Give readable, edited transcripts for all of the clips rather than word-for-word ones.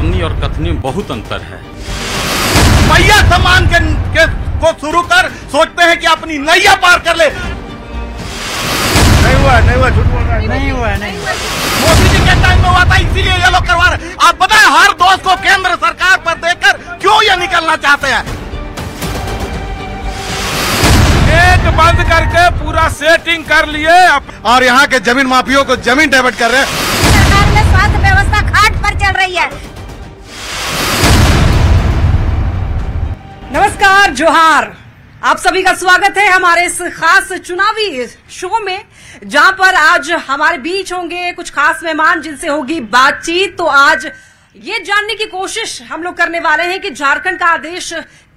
करनी और कथनी में बहुत अंतर है। मैया सम्मान के को शुरू कर, सोचते हैं कि अपनी नैया पार कर ले। नहीं हुआ, झूठ बोल रहा है। नहीं हुआ। मोदी जी के टाइम में हुआ था, इसीलिए ये लोग करवा रहे। आप बताएं, हर दोस्त को केंद्र सरकार पर देकर क्यों ये निकलना चाहते हैं? एक बंद करके पूरा सेटिंग कर लिए और यहाँ के जमीन माफियों को जमीन डेबिट कर रहे हैं। सरकार में स्वास्थ्य व्यवस्था खाट पर चल रही है। नमस्कार, जोहार। आप सभी का स्वागत है हमारे इस खास चुनावी शो में, जहां पर आज हमारे बीच होंगे कुछ खास मेहमान जिनसे होगी बातचीत। तो आज ये जानने की कोशिश हम लोग करने वाले हैं कि झारखंड का आदेश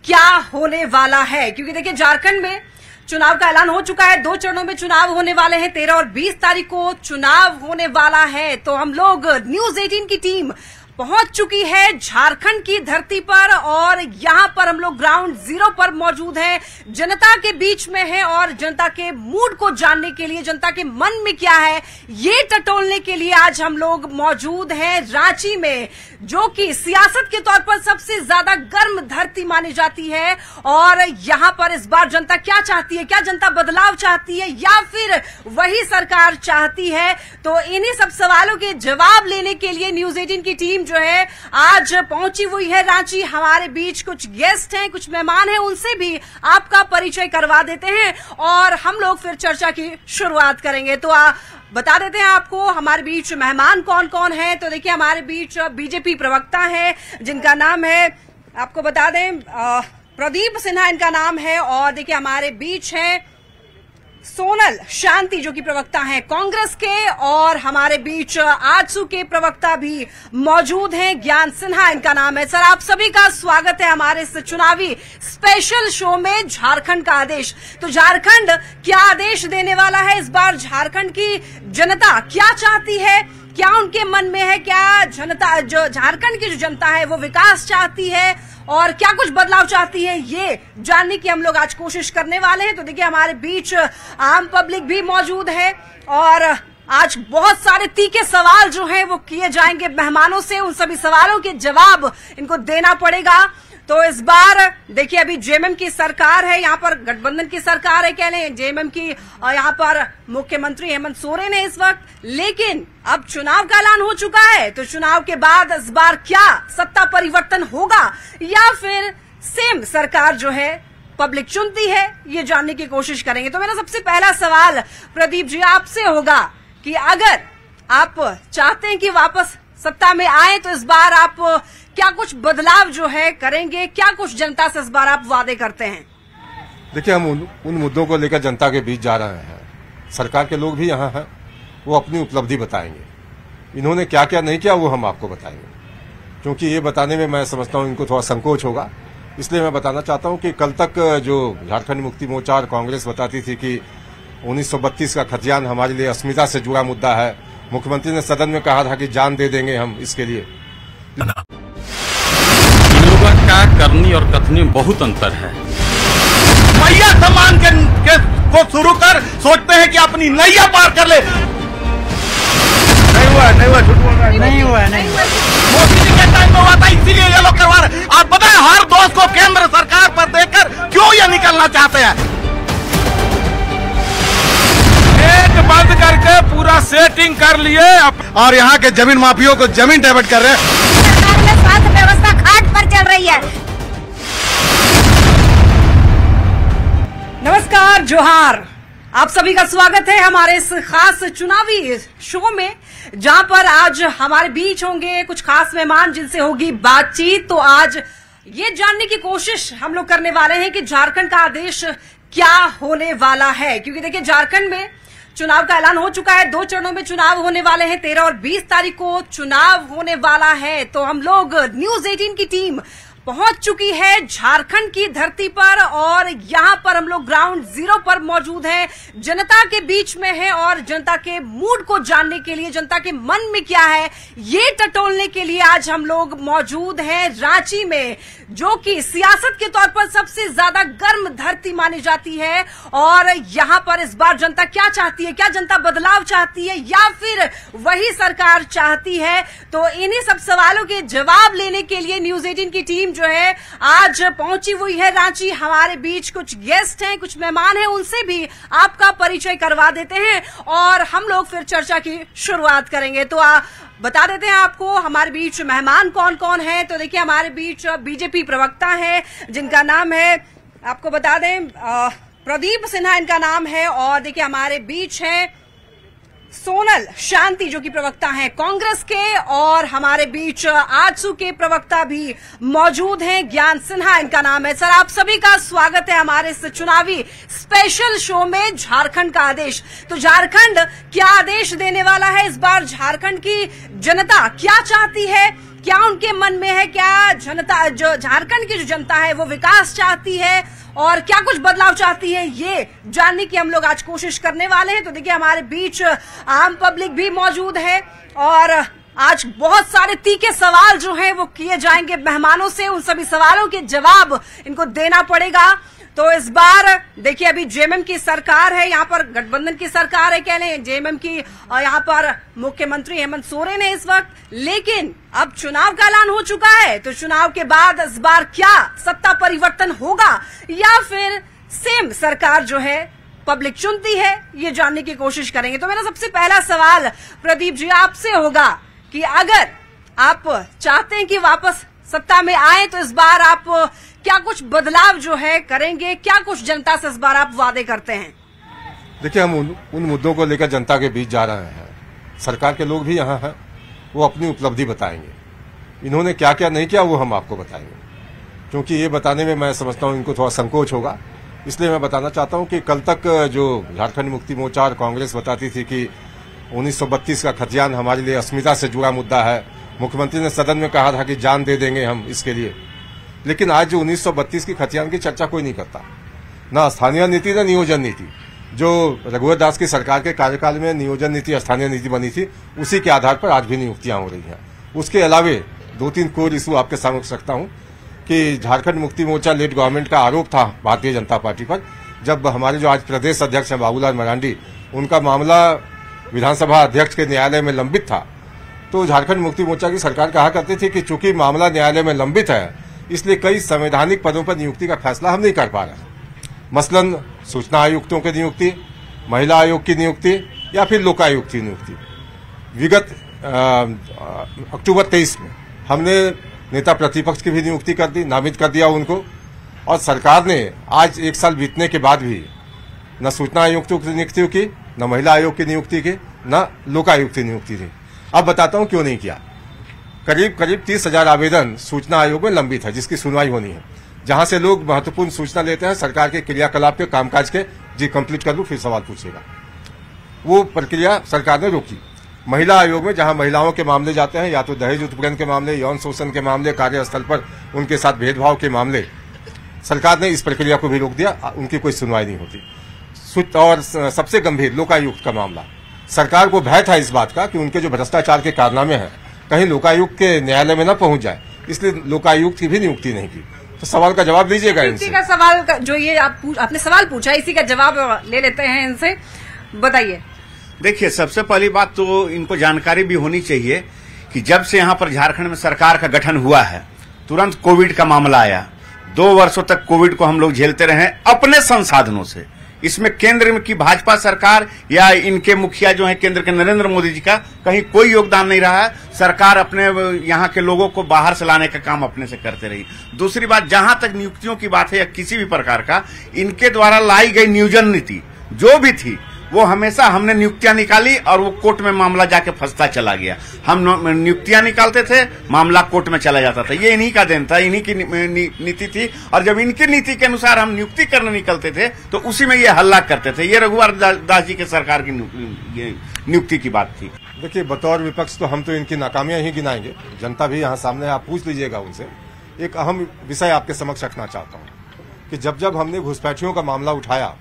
क्या होने वाला है, क्योंकि देखिए झारखंड में चुनाव का ऐलान हो चुका है। 2 चरणों में चुनाव होने वाले हैं। 13 और 20 तारीख को चुनाव होने वाला है। तो हम लोग न्यूज 18 की टीम पहुंच चुकी है झारखंड की धरती पर और यहां पर हम लोग ग्राउंड जीरो पर मौजूद हैं, जनता के बीच में है और जनता के मूड को जानने के लिए, जनता के मन में क्या है ये टटोलने के लिए आज हम लोग मौजूद हैं रांची में, जो कि सियासत के तौर पर सबसे ज्यादा गर्म धरती मानी जाती है। और यहां पर इस बार जनता क्या चाहती है? क्या जनता बदलाव चाहती है या फिर वही सरकार चाहती है? तो इन्हीं सब सवालों के जवाब लेने के लिए न्यूज 18 की टीम जो है आज पहुंची हुई है रांची। हमारे बीच कुछ गेस्ट हैं, कुछ मेहमान हैं, उनसे भी आपका परिचय करवा देते हैं और हम लोग फिर चर्चा की शुरुआत करेंगे। तो बता देते हैं आपको हमारे बीच मेहमान कौन कौन है। तो देखिए हमारे बीच बीजेपी प्रवक्ता है जिनका नाम है, आपको बता दें, प्रदीप सिन्हा इनका नाम है। और देखिए हमारे बीच है सोनल शांति जो कि प्रवक्ता हैं कांग्रेस के, और हमारे बीच आजसू के प्रवक्ता भी मौजूद हैं, ज्ञान सिन्हा इनका नाम है। सर, आप सभी का स्वागत है हमारे इस चुनावी स्पेशल शो में झारखंड का आदेश। तो झारखंड क्या आदेश देने वाला है इस बार? झारखंड की जनता क्या चाहती है? क्या उनके मन में है? क्या जनता, जो झारखंड की जो जनता है वो विकास चाहती है और क्या कुछ बदलाव चाहती है, ये जानने की हम लोग आज कोशिश करने वाले हैं। तो देखिए हमारे बीच आम पब्लिक भी मौजूद है और आज बहुत सारे तीखे सवाल जो हैं वो किए जाएंगे मेहमानों से। उन सभी सवालों के जवाब इनको देना पड़ेगा। तो इस बार देखिए अभी जेएमएम की सरकार है, यहाँ पर गठबंधन की सरकार है कह लें, जेएमएम की यहाँ पर मुख्यमंत्री हेमंत सोरेन है इस वक्त। लेकिन अब चुनाव का ऐलान हो चुका है, तो चुनाव के बाद इस बार क्या सत्ता परिवर्तन होगा या फिर सेम सरकार जो है पब्लिक चुनती है, ये जानने की कोशिश करेंगे। तो मेरा सबसे पहला सवाल प्रदीप जी आपसे होगा कि अगर आप चाहते हैं कि वापस सत्ता में आए तो इस बार आप क्या कुछ बदलाव जो है करेंगे? क्या कुछ जनता से इस बार आप वादे करते हैं? देखिए, हम उन मुद्दों को लेकर जनता के बीच जा रहे हैं। सरकार के लोग भी यहाँ हैं, वो अपनी उपलब्धि बताएंगे। इन्होंने क्या क्या नहीं किया वो हम आपको बताएंगे, क्योंकि ये बताने में मैं समझता हूँ इनको थोड़ा संकोच होगा। इसलिए मैं बताना चाहता हूँ कि कल तक जो झारखंड मुक्ति मोर्चा और कांग्रेस बताती थी कि 1932 का खतियान हमारे लिए अस्मिता से जुड़ा मुद्दा है, मुख्यमंत्री ने सदन में कहा था कि जान दे देंगे हम इसके लिए। इन लोगों का करनी और कथनी में बहुत अंतर है। मैया सम्मान के को शुरू कर, सोचते हैं कि अपनी नैया पार कर ले। नहीं हुआ, झूठ बोल रहा है। नहीं हुआ। मोदी जी के टाइम में हुआ था, इसीलिए ये लोग करवा रहे। आप बताएं, हर दोस्त को केंद्र सरकार पर देकर क्यों ये निकलना चाहते हैं? एक बंद करके पूरा सेटिंग कर लिए और यहाँ के जमीन माफियों को जमीन डेबिट कर रहे हैं। सरकार में स्वास्थ्य व्यवस्था खाट पर चल रही है। नमस्कार, जोहार। आप सभी का स्वागत है हमारे इस खास चुनावी शो में, जहां पर आज हमारे बीच होंगे कुछ खास मेहमान जिनसे होगी बातचीत। तो आज ये जानने की कोशिश हम लोग करने वाले हैं कि झारखंड का आदेश क्या होने वाला है, क्योंकि देखिए झारखंड में चुनाव का ऐलान हो चुका है। 2 चरणों में चुनाव होने वाले हैं। 13 और 20 तारीख को चुनाव होने वाला है। तो हम लोग न्यूज 18 की टीम पहुंच चुकी है झारखंड की धरती पर और यहां पर हम लोग ग्राउंड जीरो पर मौजूद हैं, जनता के बीच में है और जनता के मूड को जानने के लिए, जनता के मन में क्या है ये टटोलने के लिए आज हम लोग मौजूद हैं रांची में, जो कि सियासत के तौर पर सबसे ज्यादा गर्म धरती मानी जाती है। और यहां पर इस बार जनता क्या चाहती है, क्या जनता बदलाव चाहती है या फिर वही सरकार चाहती है, तो इन्हीं सब सवालों के जवाब लेने के लिए न्यूज 18 की टीम जो है आज पहुंची हुई है रांची। हमारे बीच कुछ गेस्ट हैं, कुछ मेहमान हैं, उनसे भी आपका परिचय करवा देते हैं और हम लोग फिर चर्चा की शुरुआत करेंगे। तो बता देते हैं आपको हमारे बीच मेहमान कौन कौन है। तो देखिए हमारे बीच बीजेपी प्रवक्ता है जिनका नाम है, आपको बता दें, प्रदीप सिन्हा इनका नाम है। और देखिए हमारे बीच है सोनल शांति जो कि प्रवक्ता हैं कांग्रेस के, और हमारे बीच आजसू के प्रवक्ता भी मौजूद हैं, ज्ञान सिन्हा इनका नाम है। सर आप सभी का स्वागत है हमारे इस चुनावी स्पेशल शो में झारखंड का आदेश। तो झारखंड क्या आदेश देने वाला है इस बार, झारखंड की जनता क्या चाहती है, क्या उनके मन में है, क्या जनता जो झारखंड की जो जनता है वो विकास चाहती है और क्या कुछ बदलाव चाहती है, ये जानने की हम लोग आज कोशिश करने वाले हैं। तो देखिए हमारे बीच आम पब्लिक भी मौजूद है और आज बहुत सारे तीखे सवाल जो हैं वो किए जाएंगे मेहमानों से, उन सभी सवालों के जवाब इनको देना पड़ेगा। तो इस बार देखिए अभी जेएमएम की सरकार है, यहाँ पर गठबंधन की सरकार है कह लें, जेएमएम की यहाँ पर मुख्यमंत्री हेमंत सोरेन है इस वक्त, लेकिन अब चुनाव का ऐलान हो चुका है। तो चुनाव के बाद इस बार क्या सत्ता परिवर्तन होगा या फिर सेम सरकार जो है पब्लिक चुनती है, ये जानने की कोशिश करेंगे। तो मेरा सबसे पहला सवाल प्रदीप जी आपसे होगा कि अगर आप चाहते हैं कि वापस सत्ता में आए तो इस बार आप क्या कुछ बदलाव जो है करेंगे, क्या कुछ जनता से इस बार आप वादे करते हैं? देखिए हम उन मुद्दों को लेकर जनता के बीच जा रहे हैं, सरकार के लोग भी यहाँ हैं, वो अपनी उपलब्धि बताएंगे, इन्होंने क्या क्या नहीं किया वो हम आपको बताएंगे, क्योंकि ये बताने में मैं समझता हूँ इनको थोड़ा संकोच होगा। इसलिए मैं बताना चाहता हूँ कि कल तक जो झारखंड मुक्ति मोर्चा और कांग्रेस बताती थी कि 1932 का खतियान हमारे लिए अस्मिता से जुड़ा मुद्दा है, मुख्यमंत्री ने सदन में कहा था कि जान दे देंगे हम इसके लिए, लेकिन आज जो 1932 की खतियान की चर्चा कोई नहीं करता, ना स्थानीय नीति ना नियोजन नीति। जो रघुवर दास की सरकार के कार्यकाल में नियोजन नीति स्थानीय नीति बनी थी, उसी के आधार पर आज भी नियुक्तियां हो रही हैं। उसके अलावे 2-3 कोर इशू आपके सामने रख सकता हूं कि झारखंड मुक्ति मोर्चा लेड गवर्नमेंट का आरोप था भारतीय जनता पार्टी पर, जब हमारे जो आज प्रदेश अध्यक्ष हैं बाबूलाल मरांडी, उनका मामला विधानसभा अध्यक्ष के न्यायालय में लंबित था, तो झारखंड मुक्ति मोर्चा की सरकार कहा करती थी कि चूंकि मामला न्यायालय में लंबित है इसलिए कई संवैधानिक पदों पर नियुक्ति का फैसला हम नहीं कर पा रहे, मसलन सूचना आयुक्तों की नियुक्ति, महिला आयोग की नियुक्ति या फिर लोकायुक्त की नियुक्ति। विगत अक्टूबर 23 में हमने नेता प्रतिपक्ष की भी नियुक्ति कर दी, नामित कर दिया उनको, और सरकार ने आज 1 साल बीतने के बाद भी न सूचना आयुक्तों की नियुक्ति की, न महिला आयोग की नियुक्ति की, न लोकायुक्त की नियुक्ति की। अब बताता हूं क्यों नहीं किया। करीब 30,000 आवेदन सूचना आयोग में लंबित है जिसकी सुनवाई होनी है, जहां से लोग महत्वपूर्ण सूचना लेते हैं सरकार के क्रियाकलाप के, कामकाज के। जी कंप्लीट कर लूं फिर सवाल पूछेगा। वो प्रक्रिया सरकार ने रोकी। महिला आयोग में जहां महिलाओं के मामले जाते हैं, या तो दहेज उत्पीड़न के मामले, यौन शोषण के मामले, कार्यस्थल पर उनके साथ भेदभाव के मामले, सरकार ने इस प्रक्रिया को भी रोक दिया, उनकी कोई सुनवाई नहीं होती। और सबसे गंभीर लोकायुक्त का मामला, सरकार को भय था इस बात का कि उनके जो भ्रष्टाचार के कारनामे हैं कहीं लोकायुक्त के न्यायालय में न पहुंच जाए, इसलिए लोकायुक्त की भी नियुक्ति नहीं की। तो सवाल का जवाब दीजिएगा इनसे। इसी का सवाल जो ये आपने सवाल पूछा, इसी का जवाब ले लेते हैं इनसे, बताइए। देखिए सबसे पहली बात तो इनको जानकारी भी होनी चाहिए कि जब से यहाँ पर झारखंड में सरकार का गठन हुआ है, तुरंत कोविड का मामला आया। 2 वर्षों तक कोविड को हम लोग झेलते रहे अपने संसाधनों से। इसमें केंद्र में की भाजपा सरकार या इनके मुखिया जो है केंद्र के नरेंद्र मोदी जी का कहीं कोई योगदान नहीं रहा है। सरकार अपने यहाँ के लोगों को बाहर से लाने का काम अपने से करते रही। दूसरी बात, जहां तक नियुक्तियों की बात है या किसी भी प्रकार का, इनके द्वारा लाई गई नियोजन नीति जो भी थी वो हमेशा हमने नियुक्तियां निकाली और वो कोर्ट में मामला जाके फंसता चला गया। हम नियुक्तियां निकालते थे, मामला कोर्ट में चला जाता था। ये इन्हीं का देन था, इन्हीं की नीति थी। और जब इनकी नीति के अनुसार हम नियुक्ति करने निकलते थे तो उसी में ये हल्ला करते थे। ये रघुवर दास जी के सरकार की नियुक्ति की बात थी। देखिए बतौर विपक्ष तो हम तो इनकी नाकामियां ही गिनाएंगे, जनता भी यहाँ सामने, आप पूछ लीजिएगा उनसे एक अहम विषय आपके समक्ष रखना चाहता हूँ कि जब जब हमने घुसपैठियों का मामला उठाया,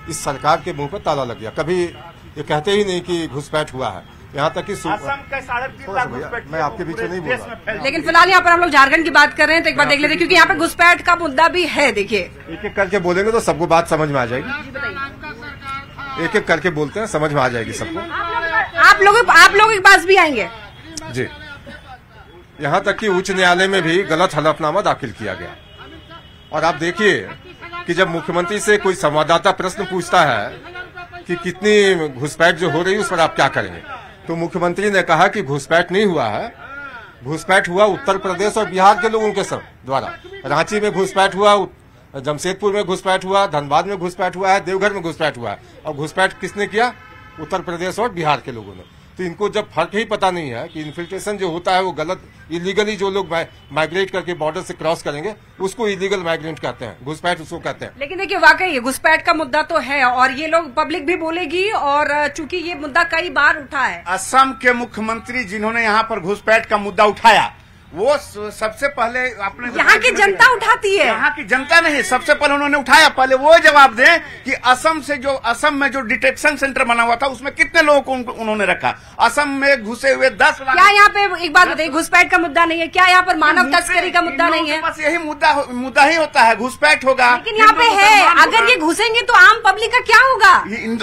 इस सरकार के मुंह पर ताला लग गया। कभी ये कहते ही नहीं कि घुसपैठ हुआ है, यहाँ तक कि मैं आपके पीछे नहीं बोल रहा। लेकिन फिलहाल यहाँ पर हम लोग झारखंड की बात कर रहे हैं, तो एक बार देख लेते हैं, क्योंकि यहाँ पे घुसपैठ का मुद्दा भी है। देखिए, एक एक करके बोलेंगे तो सबको बात समझ में आ जाएगी। एक एक करके बोलते हैं, समझ में आ जाएगी सबको। आप लोगों के पास भी आएंगे जी। यहाँ तक कि उच्च न्यायालय में भी गलत हलफनामा दाखिल किया गया। और आप देखिए कि जब मुख्यमंत्री से कोई संवाददाता प्रश्न पूछता है कि कितनी घुसपैठ जो हो रही है उस पर आप क्या करेंगे, तो मुख्यमंत्री ने कहा कि घुसपैठ नहीं हुआ है, घुसपैठ हुआ उत्तर प्रदेश और बिहार के लोगों के सब द्वारा। रांची में घुसपैठ हुआ, जमशेदपुर में घुसपैठ हुआ, धनबाद में घुसपैठ हुआ है, देवघर में घुसपैठ हुआ है। और घुसपैठ किसने किया? उत्तर प्रदेश और बिहार के लोगों ने। तो इनको जब फर्क ही पता नहीं है कि इन्फिल्ट्रेशन जो होता है वो गलत, इलीगली जो लोग माइग्रेट करके बॉर्डर से क्रॉस करेंगे उसको इलीगल माइग्रेंट कहते हैं, घुसपैठ उसको कहते हैं। लेकिन देखिए, वाकई घुसपैठ का मुद्दा तो है और ये लोग पब्लिक भी बोलेगी, और चूंकि ये मुद्दा कई बार उठा है। असम के मुख्यमंत्री जिन्होंने यहाँ पर घुसपैठ का मुद्दा उठाया, वो सबसे पहले अपने यहाँ की जनता उठाती है, यहाँ की जनता नहीं, सबसे पहले उन्होंने उठाया। पहले वो जवाब दें कि असम में जो डिटेक्शन सेंटर बना हुआ था उसमें कितने लोगों को उन्होंने रखा। असम में घुसे हुए 10 लाख। क्या यहाँ पे एक बात बताइए, घुसपैठ का मुद्दा नहीं है क्या? यहाँ पर मानव तस्करी का मुद्दा नहीं है? बस यही मुद्दा ही होता है, घुसपैठ होगा। लेकिन यहाँ पे है, अगर ये घुसेंगे तो आम पब्लिक का क्या होगा?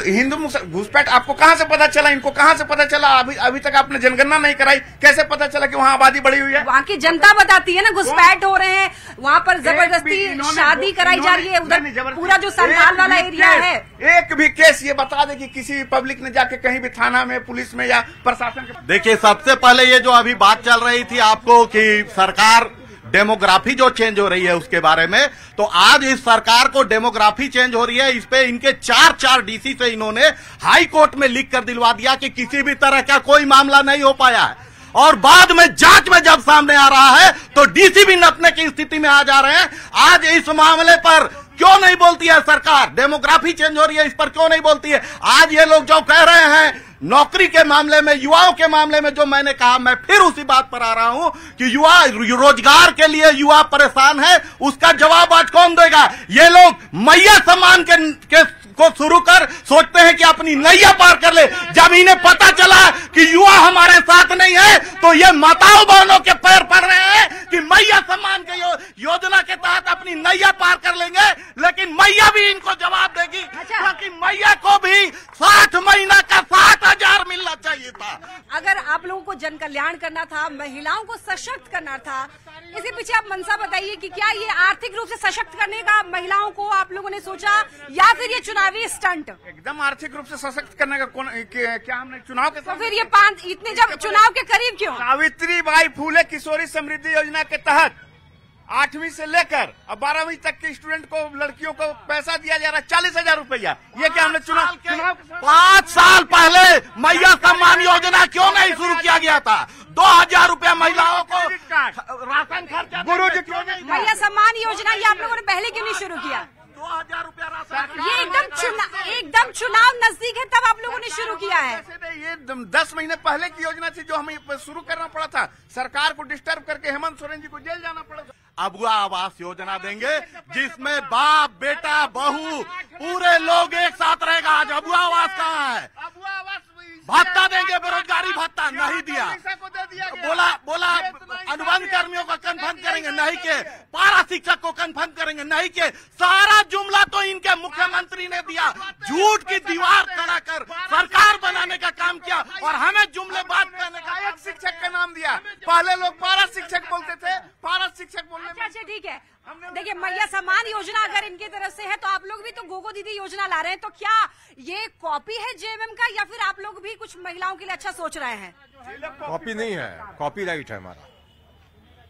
हिंदू घुसपैठ आपको कहाँ से पता चला? इनको कहाँ से पता चला? अभी तक आपने जनगणना नहीं कराई, कैसे पता चला कि वहाँ आबादी बढ़ी हुई है? वहाँ की जनता बताती है ना, घुसपैठ हो रहे हैं, वहाँ पर जबरदस्ती शादी कराई जा रही है, उधर पूरा जो संथाल वाला एरिया है। एक भी केस ये बता दे कि किसी पब्लिक ने जाके कहीं भी थाना में, पुलिस में या प्रशासन के। देखिए, सबसे पहले ये जो अभी बात चल रही थी आपको कि सरकार डेमोग्राफी जो चेंज हो रही है उसके बारे में, तो आज इस सरकार को डेमोग्राफी चेंज हो रही है, इस पे इनके 4 डीसी से इन्होंने हाई कोर्ट में लिख कर दिलवा दिया कि किसी भी तरह का कोई मामला नहीं हो पाया है। और बाद में जांच में जब सामने आ रहा है तो डीसी भी नपने की स्थिति में आ जा रहे हैं। आज इस मामले पर क्यों नहीं बोलती है सरकार? डेमोग्राफी चेंज हो रही है, इस पर क्यों नहीं बोलती है? आज ये लोग जो कह रहे हैं नौकरी के मामले में, युवाओं के मामले में, जो मैंने कहा, मैं फिर उसी बात पर आ रहा हूं कि युवा रोजगार के लिए युवा परेशान है, उसका जवाब आज कौन देगा? ये लोग मैया सम्मान के को शुरू कर सोचते हैं कि अपनी नैया पार कर ले। जब इन्हें पता चला कि युवा हमारे साथ नहीं है तो ये माताओं बहनों के पैर पड़ रहे हैं कि मैया सम्मान के योजना के तहत अपनी नैया पार कर लेंगे, लेकिन मैया भी इनको जवाब देगी, क्योंकि मैया को भी 60 महीना का 60,000 मिलना चाहिए था। अगर आप लोगों को जन कल्याण करना था, महिलाओं को सशक्त करना था, इसके पीछे आप मंशा बताइए कि क्या ये आर्थिक रूप से सशक्त करने का महिलाओं को आप लोगों ने सोचा, या फिर ये चुनावी स्टंट? एकदम आर्थिक रूप से सशक्त करने का क्या हमने चुनाव के तो फिर ये इतने जब चुनाव के करीब क्यों? सावित्रीबाई फूले किशोरी समृद्धि योजना के तहत 8वीं से लेकर अब 12वीं तक के स्टूडेंट को, लड़कियों को पैसा दिया जा रहा है 40,000 रुपया। ये क्या हमने चुनाव 5 साल पहले मैया सम्मान योजना क्यों नहीं शुरू किया गया था? 2,000 रुपया महिलाओं को राशन खर्चा, गुरुजी क्यों नहीं? मैया सम्मान योजना ये आप लोगों ने पहले क्यों नहीं शुरू किया? 2,000 रुपया राशन, ये एकदम चुनाव नजदीक है तब आप लोगों ने शुरू किया है। ये 10 महीने पहले की योजना थी जो हमें शुरू करना पड़ा था। सरकार को डिस्टर्ब करके हेमंत सोरेन जी को जेल जाना पड़ा। अबुआ आवास योजना देंगे जिसमें बाप, बेटा, बहू पूरे लोग एक साथ रहेगा। आज अबुआ आवास कहाँ है? भत्ता देंगे, बेरोजगारी भत्ता नहीं दिया। बोला अनुबंध कर्मियों को कन्फर्म करेंगे, नहीं के। पारा शिक्षक को कन्फर्म करेंगे, नहीं के। सारा जुमला तो इनके मुख्यमंत्री ने दिया। झूठ की दीवार खड़ा कर सरकार बनाने का काम किया और हमें जुमले बात करने का। एक शिक्षक का नाम दिया, पहले लोग पारा शिक्षक बोलते थे, पारा शिक्षक बोलने। अच्छा ठीक है, देखिए मैया सम्मान योजना अगर इनकी तरफ से है तो आप लोग भी तो गोगो दीदी योजना ला रहे हैं, तो क्या ये कॉपी है जेएमएम का, या फिर आप लोग भी कुछ महिलाओं के लिए अच्छा सोच रहे हैं? कॉपी नहीं है, कॉपीराइट है हमारा,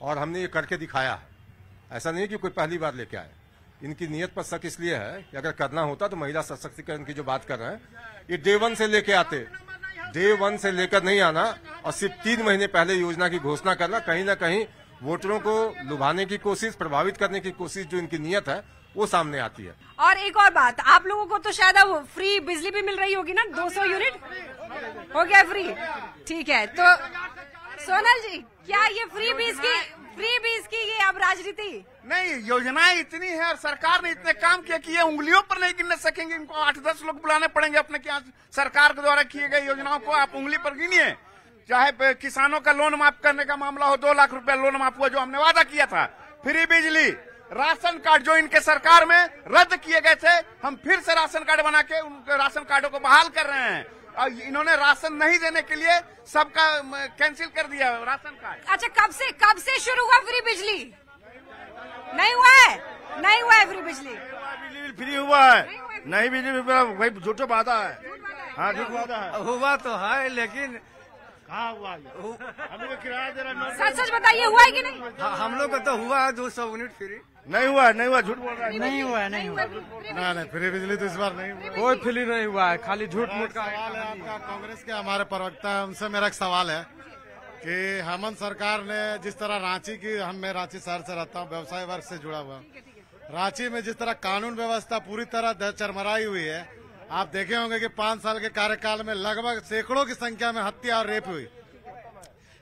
और हमने ये करके दिखाया है। ऐसा नहीं कि कोई पहली बार लेके आए। इनकी नीयत पर शक इसलिए है कि अगर करना होता तो महिला सशक्तिकरण की जो बात कर रहे हैं ये डे 1 से लेके आते, डे 1 से लेकर नहीं आना और सिर्फ 3 महीने पहले योजना की घोषणा करना। कहीं ना कहीं वोटरों को लुभाने की कोशिश, प्रभावित करने की कोशिश जो इनकी नीयत है वो सामने आती है। और एक और बात, आप लोगों को तो शायद अब फ्री बिजली भी मिल रही होगी ना, 200 यूनिट हो गया फ्री। ठीक है, तो सोनल जी क्या ये फ्री फ्री बीज की ये अब राजनीति नहीं, योजनाएं इतनी है और सरकार ने इतने काम किया कि ये उंगलियों पर नहीं गिन सकेंगे। इनको 8-10 लोग बुलाने पड़ेंगे अपने क्या सरकार के द्वारा किए गए योजनाओं को आप उंगली पर गिनिए। चाहे किसानों का लोन माफ करने का मामला हो, 2 लाख रुपया लोन माफ हुआ जो हमने वादा किया था। फ्री बिजली, राशन कार्ड जो इनके सरकार में रद्द किए गए थे, हम फिर से राशन कार्ड बना के उनके राशन कार्डों को बहाल कर रहे हैं। और इन्होंने राशन नहीं देने के लिए सबका कैंसिल कर दिया राशन कार्ड। अच्छा, कब से शुरू हुआ फ्री बिजली? नहीं हुआ है, नहीं हुआ है फ्री बिजली। बिजली फ्री हुआ है? नहीं, बिजली भाई झूठो वादा है। हाँ, झूठ वादा है। हुआ तो है लेकिन कहाँ हुआ? हम लोग किराया दे रहे हैं। सच बताइए, हुआ है कि नहीं? हम लोग का तो हुआ है 200 यूनिट फ्री। नहीं हुआ, नहीं हुआ, झूठ बोल रहा है। नहीं हुआ, नहीं हुआ। नहीं, फ्री बिजली तो इस बार नहीं हुआ। कोई फ्री नहीं हुआ है, खाली झूठ मूठ का सवाल है आपका। कांग्रेस के हमारे प्रवक्ता है, उनसे मेरा एक सवाल है कि हेमंत सरकार ने जिस तरह रांची की, मैं रांची शहर से रहता हूँ, व्यवसाय वर्ग से जुड़ा हुआ, रांची में जिस तरह कानून व्यवस्था पूरी तरह चरमराई हुई है, आप देखे होंगे कि 5 साल के कार्यकाल में लगभग सैकड़ों की संख्या में हत्या और रेप हुई।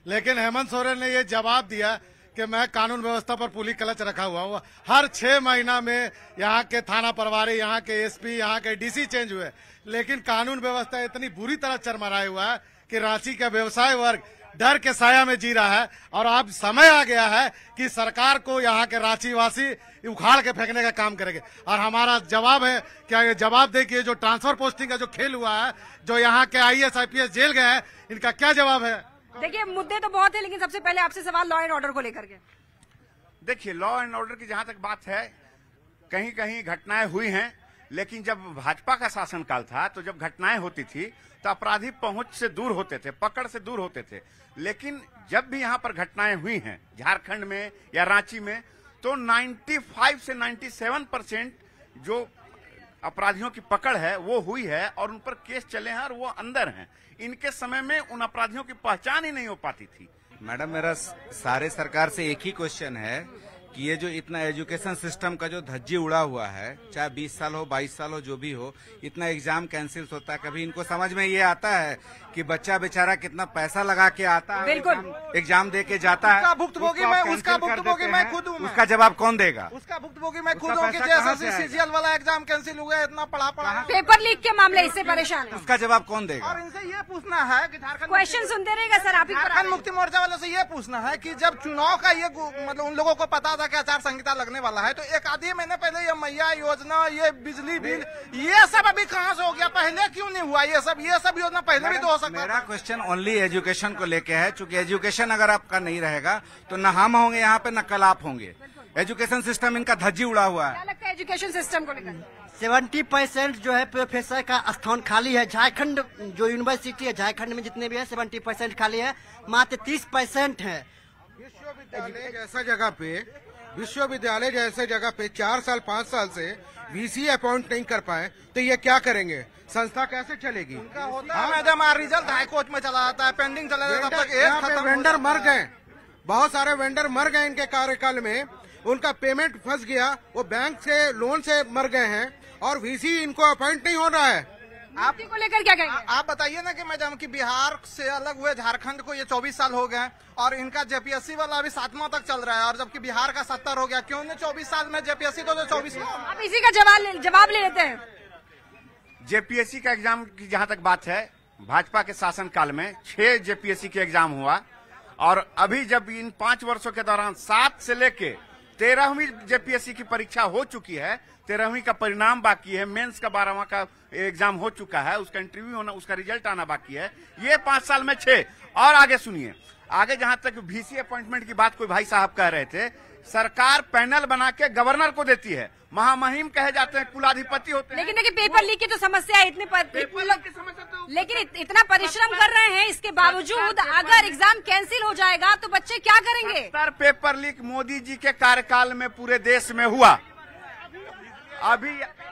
लेकिन हेमंत सोरेन ने ये जवाब दिया कि मैं कानून व्यवस्था पर पुलिस क्लच रखा हुआ हूँ। हर 6 महीना में यहाँ के थाना प्रभारी, यहाँ के एसपी, यहाँ के डीसी चेंज हुए, लेकिन कानून व्यवस्था इतनी बुरी तरह चरमराया हुआ है कि रांची का व्यवसाय वर्ग डर के साया में जी रहा है। और अब समय आ गया है कि सरकार को यहाँ के रांची वासी उखाड़ के फेंकने का काम करेंगे। और हमारा जवाब है, क्या ये जवाब दे कि जो ट्रांसफर पोस्टिंग का जो खेल हुआ है, जो यहाँ के IAS IPS जेल गए हैं, इनका क्या जवाब है? देखिए, मुद्दे तो बहुत है, लेकिन सबसे पहले आपसे सवाल लॉ एंड ऑर्डर को लेकर के। देखिए, लॉ एंड ऑर्डर की जहां तक बात है, कहीं कहीं घटनाएं हुई हैं, लेकिन जब भाजपा का शासनकाल था तो जब घटनाएं होती थी तो अपराधी पहुंच से दूर होते थे, पकड़ से दूर होते थे। लेकिन जब भी यहां पर घटनाएं हुई हैं झारखंड में या रांची में, तो 95 से 97% जो अपराधियों की पकड़ है वो हुई है और उन पर केस चले हैं और वो अंदर हैं। इनके समय में उन अपराधियों की पहचान ही नहीं हो पाती थी। मैडम, मेरा सारे सरकार से एक ही क्वेश्चन है कि ये जो इतना एजुकेशन सिस्टम का जो धज्जी उड़ा हुआ है, चाहे 20 साल हो, 22 साल हो, जो भी हो, इतना एग्जाम कैंसिल होता है, कभी इनको समझ में ये आता है कि बच्चा बेचारा कितना पैसा लगा के आता है, एग्जाम दे के जाता है, उसका भुक्तभोगी मैं खुद हूँ। उसका जवाब कौन देगा? उसका भुक्तभोगी मैं खुद हूँ कि जैसे सीजीएल वाला एग्जाम कैंसिल हुआ, इतना पढ़ा पेपर लीक के मामले इससे परेशान है। उसका जवाब कौन देगा? और इनसे ये पूछना है कि क्वेश्चन सुनते रहेगा सर, आप झारखंड मुक्ति मोर्चा वालों से ये पूछना है कि जब चुनाव का ये मतलब उन लोगों को पता था कि आचार संहिता लगने वाला है, तो 1 महीने पहले ये मैया योजना, ये बिजली बिल, ये सब अभी कहाँ से हो गया? पहले क्यों नहीं हुआ ये सब योजना? पहले भी तो हो सकता। मेरा क्वेश्चन ओनली एजुकेशन को लेके है, क्योंकि एजुकेशन अगर आपका नहीं रहेगा तो न हम होंगे यहाँ पे, न कल आप होंगे। एजुकेशन सिस्टम इनका धज्जी उड़ा हुआ है। क्या लगता है एजुकेशन सिस्टम को लेकर? 70% जो है प्रोफेसर का स्थान खाली है। झारखंड जो यूनिवर्सिटी है, झारखंड में जितने भी है 70% खाली है, मात्र 30% है। विश्वविद्यालय जैसे जगह पे 4 साल 5 साल से VC अपॉइंट नहीं कर पाए तो ये क्या करेंगे? संस्था कैसे चलेगी? मैडम, रिजल्ट हाई कोर्ट में चला जाता है, पेंडिंग चला जाता है। वेंडर मर गए, बहुत सारे वेंडर मर गए इनके कार्यकाल में, उनका पेमेंट फंस गया, वो बैंक से लोन से मर गए हैं और VC इनको अपॉइंट नहीं हो रहा है। आपको को लेकर क्या कहेंगे? आप बताइए ना कि मैडम कि बिहार से अलग हुए झारखंड को ये 24 साल हो गए और इनका JPSC वाला अभी 7वां तक चल रहा है, और जबकि बिहार का 70 हो गया। क्यों नहीं 24 साल में JPSC तो 24? आप इसी का जवाब ले लेते हैं। JPSC का एग्जाम की जहां तक बात है, भाजपा के शासनकाल में 6 JPSC के एग्जाम हुआ, और अभी जब इन 5 वर्षों के दौरान 7 से लेके 13वीं JPSC की परीक्षा हो चुकी है, 13वीं का परिणाम बाकी है, मेंस का 12वां का एग्जाम हो चुका है, उसका इंटरव्यू होना, उसका रिजल्ट आना बाकी है। ये 5 साल में 6। और आगे सुनिए, आगे जहां तक VC अपॉइंटमेंट की बात कोई भाई साहब कह रहे थे, सरकार पैनल बना के गवर्नर को देती है, महामहिम कहे जाते हैं, कुलाधिपति होते हैं। लेकिन देखिए, पेपर लीक की तो समस्या है, लेकिन इतना परिश्रम कर रहे हैं, इसके बावजूद अगर एग्जाम कैंसिल हो जाएगा तो बच्चे क्या करेंगे? पेपर लीक मोदी जी के कार्यकाल में पूरे देश में हुआ। अभी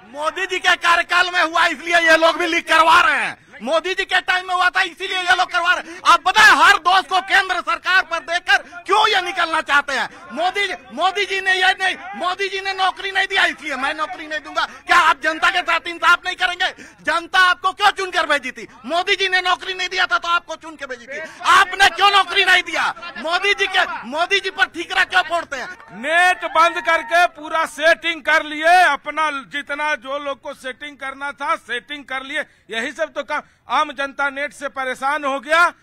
मोदी जी के कार्यकाल में हुआ, इसलिए ये लोग भी लीक करवा रहे हैं। मोदी जी के टाइम में हुआ था, इसीलिए ये लोग करवा रहे हैं। आप बताएं, हर दोस्त को केंद्र सरकार पर देखकर क्यों ये निकलना चाहते हैं? मोदी जी ने ये नहीं, मोदी जी ने नौकरी नहीं दिया इसलिए मैं नौकरी नहीं दूंगा। क्या आप जनता के साथ इंसाफ नहीं करेंगे? जनता आपको क्यों चुनकर भेजी थी? मोदी जी ने नौकरी नहीं दिया था तो आपको चुन के भेजी थी, आपने क्यों नौकरी नहीं दिया? मोदी जी पर ठीकरा क्यों फोड़ते हैं? नेट बंद करके पूरा सेटिंग कर लिए, अपना जितना जो लोग को सेटिंग करना था सेटिंग कर लिए। यही सब तो काम। आम जनता नेट से परेशान हो गया।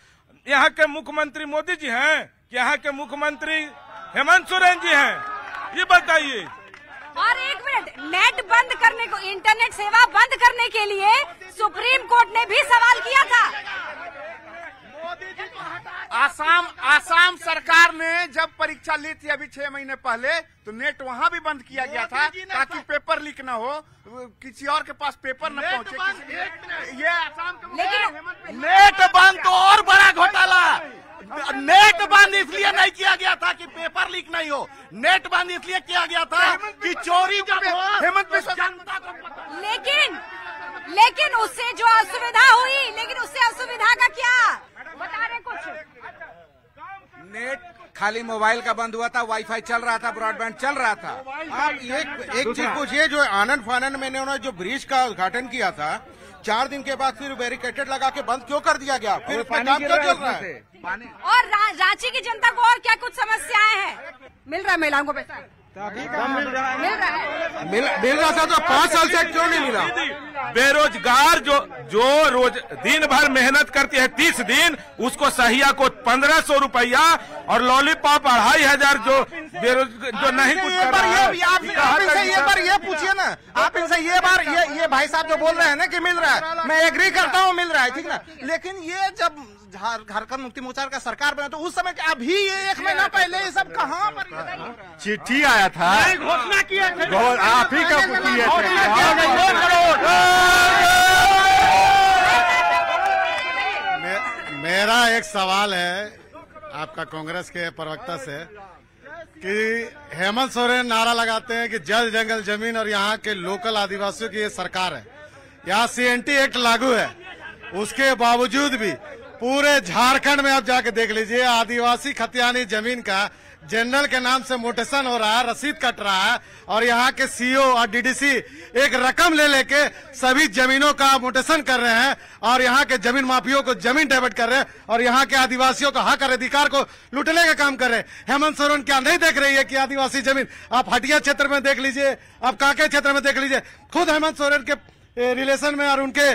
यहाँ के मुख्यमंत्री मोदी जी हैं कि यहाँ के मुख्यमंत्री हेमंत सोरेन जी हैं? ये बताइए। और एक मिनट, नेट बंद करने को, इंटरनेट सेवा बंद करने के लिए सुप्रीम कोर्ट ने भी सवाल किया था। आसाम सरकार ने जब परीक्षा ली थी अभी 6 महीने पहले, तो नेट वहाँ भी बंद किया गया था ताकि पेपर लीक न हो, किसी और के पास पेपर न पहुँचे। ये आसाम के लेकिन नेट बंद तो और बड़ा घोटाला। नेट बंद इसलिए नहीं किया गया था कि पेपर लीक नहीं हो, नेट बंद इसलिए किया गया था कि चोरी जब हो हेमंत बिश्वा जनता को। लेकिन उससे जो असुविधा हुई, लेकिन उससे असुविधा का क्या बता रहे कुछ? नेट खाली मोबाइल का बंद हुआ था, वाईफाई चल रहा था, ब्रॉडबैंड चल रहा था। आप एक चीज पूछिए, जो आनंद फानंद में उन्होंने जो ब्रिज का उद्घाटन किया था, 4 दिन के बाद फिर बैरिकेटेड लगा के बंद क्यों कर दिया गया? फिर काम क्यों चल रहा है? और रांची की जनता को और क्या कुछ समस्याएं हैं? मिल रहा है महिलाओं को पैसा? मिल रहा था तो 5 साल से क्यों नहीं मिला? बेरोजगार जो रोज दिन भर मेहनत करती है 30 दिन, उसको सहिया को 1500 रुपया और लॉलीपॉप 2500 जो नहीं कुछ कर रहा है। आप इनसे ये बार ये पूछिए ना, आप इनसे ये बार ये भाई साहब जो बोल रहे हैं ना कि मिल रहा है, मैं एग्री करता हूँ मिल रहा है, ठीक ना। लेकिन ये जब झारखंड मुक्ति मोर्चा का सरकार बना तो उस समय अभी ये 1 महीना पहले ये सब कहाँ पर चिट्ठी आया था, घोषणा किया आप ही का मेरा एक सवाल है आपका कांग्रेस के प्रवक्ता से कि हेमंत सोरेन नारा लगाते हैं कि जल जंगल जमीन और यहाँ के लोकल आदिवासियों की ये सरकार है, यहाँ CNT एक्ट लागू है, उसके बावजूद भी पूरे झारखंड में आप जाके देख लीजिए आदिवासी खतियानी जमीन का जनरल के नाम से मोटेशन हो रहा है, रसीद कट रहा है, और यहाँ के CO और DDC एक रकम ले लेके सभी जमीनों का मोटेशन कर रहे हैं और यहाँ के जमीन माफियों को जमीन डेबिट कर रहे हैं और यहाँ के आदिवासियों का हक और अधिकार को लूटने का काम कर रहे हैं। हेमंत सोरेन क्या नहीं देख रही है कि आदिवासी जमीन, आप हटिया क्षेत्र में देख लीजिए, आप कांके क्षेत्र में देख लीजिए, खुद हेमंत सोरेन के रिलेशन में और उनके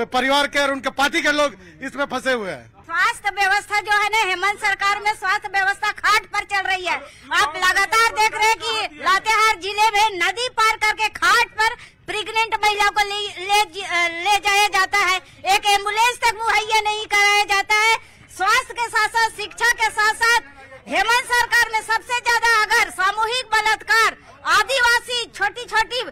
परिवार के और उनके पार्टी के लोग इसमें फंसे हुए हैं। स्वास्थ्य व्यवस्था जो है ना, हेमंत सरकार में स्वास्थ्य व्यवस्था खाट पर चल रही है। आप लगातार देख रहे हैं कि लातेहार जिले में नदी पार करके खाट पर प्रेग्नेंट महिला को ले जाया जाता है, एक एम्बुलेंस तक मुहैया नहीं कराया जाता है। स्वास्थ्य के साथ साथ शिक्षा के साथ साथ हेमंत सरकार में सबसे ज्यादा अगर सामूहिक बलात्कार आदिवासी छोटी छोटी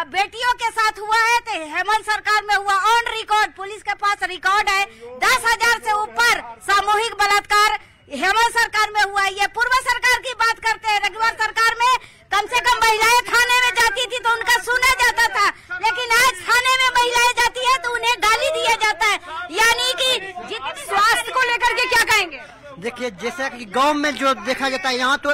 बेटियों के साथ हुआ है तो हेमंत सरकार में हुआ, ऑन रिकॉर्ड, पुलिस के पास रिकॉर्ड है। 10,000 से ऊपर सामूहिक बलात्कार हेमंत सरकार में हुआ है। ये पूर्व सरकार की बात करते हैं, रघुवर सरकार में कम से कम महिलाएं थाने में जाती थी तो उनका सुना जाता था, लेकिन आज थाने में महिलाएं जाती है तो उन्हें गाली दिया जाता है। यानी कि स्वास्थ्य को लेकर के क्या कहेंगे? देखिए, जैसा कि गांव में जो देखा जाता है, यहाँ तो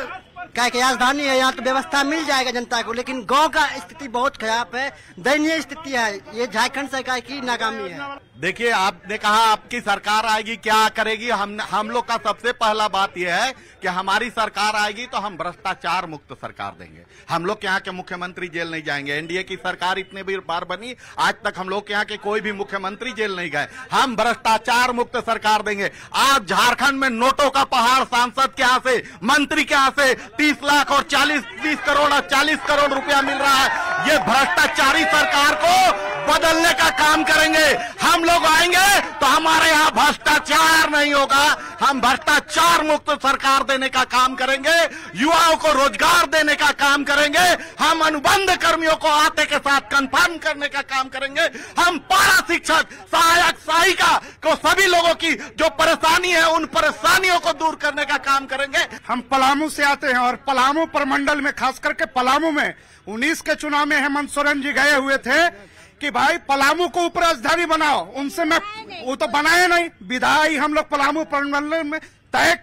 क्या राजधानी है, यहाँ तो व्यवस्था मिल जाएगा जनता को, लेकिन गांव का स्थिति बहुत खराब है, दयनीय स्थिति है। ये झारखंड सरकार की नाकामी है। देखिए, आपने कहा आपकी सरकार आएगी क्या करेगी, हम लोग का सबसे पहला बात यह है कि हमारी सरकार आएगी तो हम भ्रष्टाचार मुक्त सरकार देंगे। हम लोग यहाँ के मुख्यमंत्री जेल नहीं जाएंगे। एनडीए की सरकार इतने भी बार बनी, आज तक हम लोग यहाँ के कोई भी मुख्यमंत्री जेल नहीं गए। हम भ्रष्टाचार मुक्त सरकार देंगे। आज झारखंड में नोटों का पहाड़ सांसद के यहाँ से, मंत्री के यहाँ से 30 लाख और 30 करोड़ और 40 करोड़ रुपया मिल रहा है। ये भ्रष्टाचारी सरकार को बदलने का काम करेंगे। हम लोग आएंगे तो हमारे यहाँ भ्रष्टाचार नहीं होगा। हम भ्रष्टाचार मुक्त सरकार देने का काम करेंगे, युवाओं को रोजगार देने का काम करेंगे, हम अनुबंध कर्मियों को आते के साथ कंफर्म करने का काम करेंगे, हम पारा शिक्षक, सहायक, सहायिका को सभी लोगों की जो परेशानी है उन परेशानियों को दूर करने का काम करेंगे। हम पलामू से आते हैं और पलामू प्रमंडल में, खास करके पलामू में 19 के चुनाव में हेमंत सोरेन जी गए हुए थे कि भाई पलामू को उपराजधानी बनाओ, उनसे मैं वो तो बनाए नहीं। विदाई हम लोग पलामू प्रमंडल में तय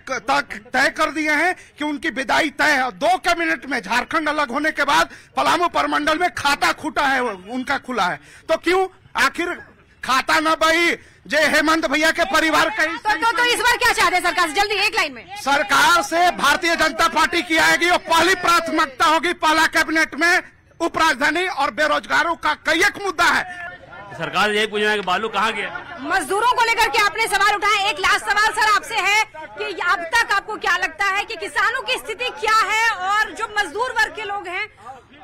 कर दिए हैं कि उनकी विदाई तय है। 2 कैबिनेट में झारखंड अलग होने के बाद पलामू प्रमंडल में खाता खुटा है उनका खुला है, तो क्यों आखिर खाता न बही जे हेमंत भैया के परिवार का तो इस बार क्या चाहते हैं सरकार से? जल्दी एक लाइन में। सरकार से भारतीय जनता पार्टी की आएगी और पहली प्राथमिकता होगी पहला कैबिनेट में उपराजधानी और बेरोजगारों का कई एक मुद्दा है। सरकार यही पूछना है कि बालू कहाँ गया? मजदूरों को लेकर के आपने सवाल उठाए। एक लास्ट सवाल सर आपसे है कि अब तक आपको क्या लगता है कि किसानों की स्थिति क्या है और जो मजदूर वर्ग के लोग हैं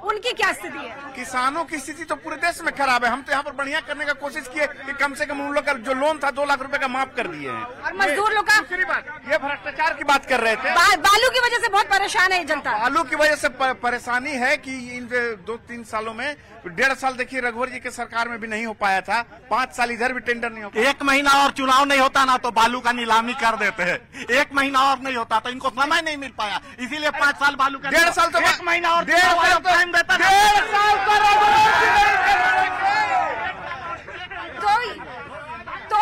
उनकी क्या स्थिति है? किसानों की स्थिति तो पूरे देश में खराब है। हम तो यहाँ पर बढ़िया करने का कोशिश किए कि कम से कम उन लोग का जो लोन था 2 लाख रुपए का माफ कर दिए हैं। और मजदूर लोग का दूसरी बात, ये भ्रष्टाचार की बात कर रहे थे। बालू की वजह से बहुत परेशान है जनता। बालू की वजह से परेशानी है कि इन 2-3 सालों में 1.5 साल देखिए रघुवर जी के सरकार में भी नहीं हो पाया था, 5 साल इधर भी टेंडर नहीं हो पाया। 1 महीना और चुनाव नहीं होता ना तो बालू का नीलामी कर देते हैं। 1 महीना और नहीं होता तो इनको समय नहीं मिल पाया, इसीलिए 5 साल बालू का 1.5 साल तो 1 महीना और 1.5 साल टाइम देता तो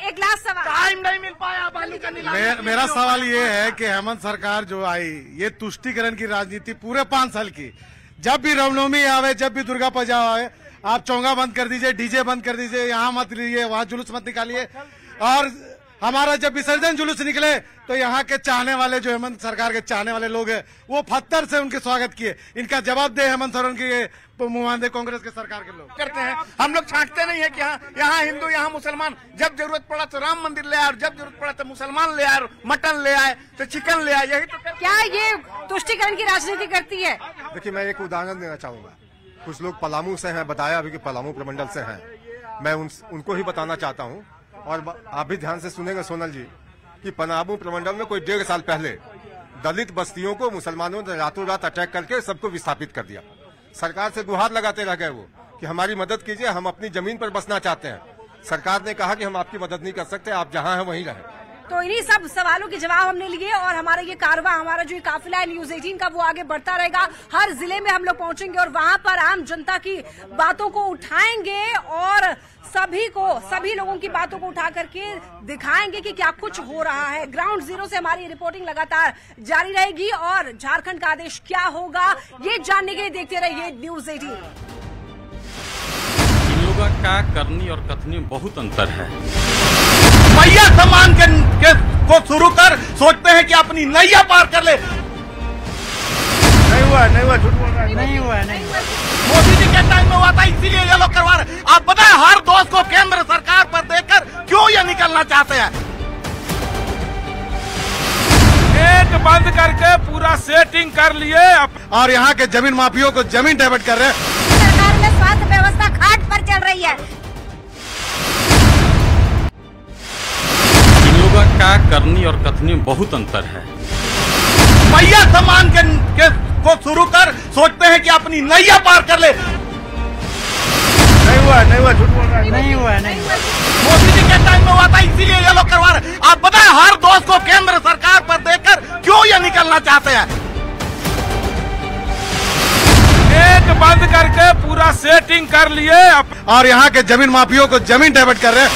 एक लास्ट सवाल। टाइम नहीं मिल पाया बालू का नीलामी। मेरा सवाल ये है कि हेमंत सरकार जो आई ये तुष्टीकरण की राजनीति पूरे 5 साल की, जब भी रामनवमी आवे, जब भी दुर्गा पूजा आवे, आप चौंगा बंद कर दीजिए, डीजे बंद कर दीजिए, यहाँ मत लीजिए, वहाँ जुलूस मत निकालिए। और हमारा जब विसर्जन जुलूस निकले तो यहाँ के चाहने वाले जो हेमंत सरकार के चाहने वाले लोग हैं वो पत्थर से उनके स्वागत किए। इनका जवाब दे हेमंत सोरेन की मुहांदे कांग्रेस के सरकार के लोग करते हैं। हम लोग छांटते नहीं है कि यहाँ हिंदू यहाँ मुसलमान, जब जरूरत पड़ा तो राम मंदिर ले आए और जब जरूरत पड़ा तो मुसलमान ले आए, मटन ले आए तो चिकन ले आए, यही तो क्या ये तुष्टीकरण की राजनीति करती है? देखिए, मैं एक उदाहरण देना चाहूंगा। कुछ लोग पलामू से हैं, बताया अभी कि पलामू प्रमंडल से हैं। मैं उनको ही बताना चाहता हूँ और आप भी ध्यान से सुनेंगे सोनल जी कि पलामू प्रमंडल में कोई 1.5 साल पहले दलित बस्तियों को मुसलमानों ने रातों रात अटैक करके सबको विस्थापित कर दिया। सरकार से गुहार लगाते रह गए वो कि हमारी मदद कीजिए, हम अपनी जमीन पर बसना चाहते हैं। सरकार ने कहा कि हम आपकी मदद नहीं कर सकते, आप जहाँ हैं वहीं रहें। तो इन्हीं सब सवालों के जवाब हमने लिए और हमारा ये कारवा, हमारा जो ये काफिला है न्यूज़ 18 का, वो आगे बढ़ता रहेगा। हर जिले में हम लोग पहुंचेंगे और वहां पर आम जनता की बातों को उठाएंगे और सभी लोगों की बातों को उठा करके दिखाएंगे कि क्या कुछ हो रहा है। ग्राउंड जीरो से हमारी रिपोर्टिंग लगातार जारी रहेगी और झारखंड का आदेश क्या होगा ये जानने के लिए देखते रहिए न्यूज़ 18। इन लोगों का करनी और कथनी में बहुत अंतर है। मैया सम्मान के को शुरू कर सोचते हैं कि अपनी नैया पार कर ले। नहीं हुआ, झूठ बोल रहा है। नहीं हुआ। मोदी जी के टाइम में हुआ था, इसीलिए ये लोग करवा रहे। आप बताएं हर दोस्त को केंद्र सरकार पर देकर क्यों ये निकलना चाहते हैं? गेट बंद करके पूरा सेटिंग कर लिए और यहाँ के जमीन माफियों को जमीन डाइवर्ट कर रहे हैं। सरकार में स्वास्थ्य व्यवस्था खाट पर चल रही है। इन लोगों का करनी और कथनी में बहुत अंतर है। मैया सम्मान के को शुरू कर सोचते हैं कि अपनी नैया पार कर ले। नहीं हुआ, झूठ बोल रहा है। नहीं हुआ। मोदी जी के टाइम में हुआ था, इसीलिए ये लोग करवा रहे। आप बताएं हर दोस्त को केंद्र सरकार पर देकर क्यों ये निकलना चाहते हैं? गेट बंद करके पूरा सेटिंग कर लिए और यहाँ के जमीन माफियों को जमीन डाइवर्ट कर रहे हैं।